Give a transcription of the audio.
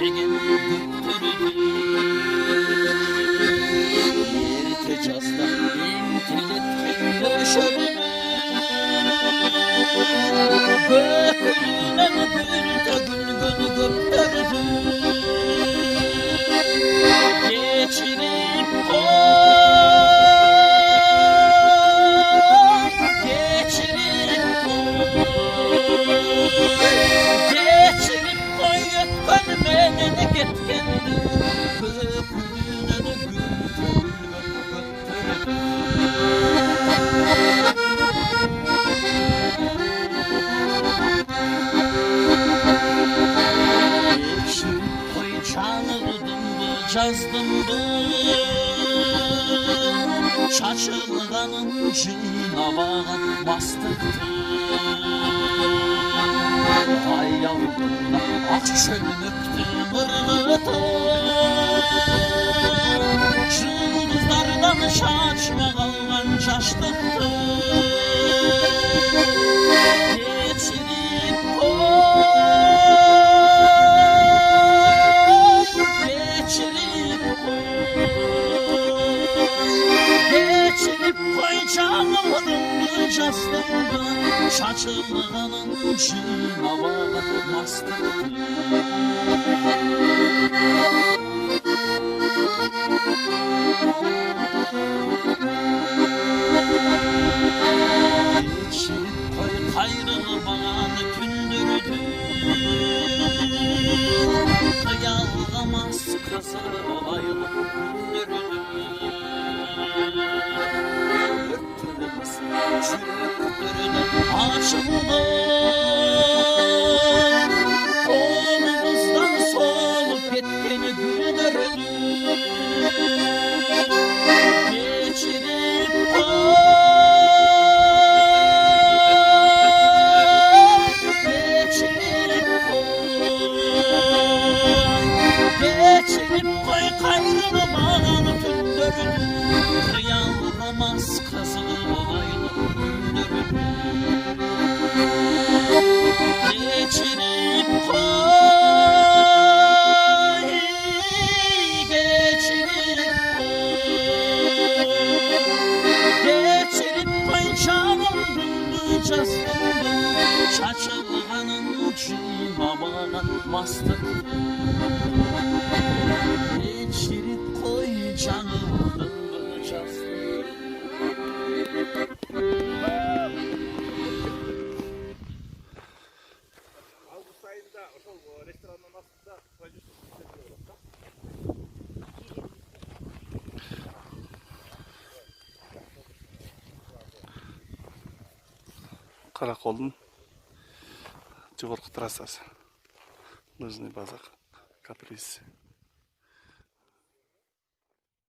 деген күттірді. Ерте жазда ентелеткен нөшірді, көкірінен гүл төгілген көптірді. Geçirip koy, geçirip koy, ötken beni de ketkendi, köprüne de gül göttürdü. Geçirip koy, çağırdım bu, жаздым bu, шашылғанын жинап алған мастықты. Аяулымда ақ шөлмекті ырғытып, жұлдыздардан шашмақ алған жаштықты. Geçirip koy, geçirip geçirip koy, çağırdım жастымды, шашылғанын жинап алған мастықты. Geçirip koy, қайрылмаған күндерді, қиялғамас қызыл айлы күндерді. Çürüktürün açıldı, kolumuzdan solup ketken güldürdü. Geçirip koy, geçirip koy, geçirip koy, kayrılmağın tündürdü. Kıyalgamaz kızıl olaylı gündürdü. Geçirip koy, geçirip koy, geçirip koy, çağırdım жаздымды, шашылғанын жинап алған мастықты. Geçirip koy, жаңылдым Август айында ошол ресторанның астында продюсер Караколдун жогорку трассасы, лыжный база, каприз.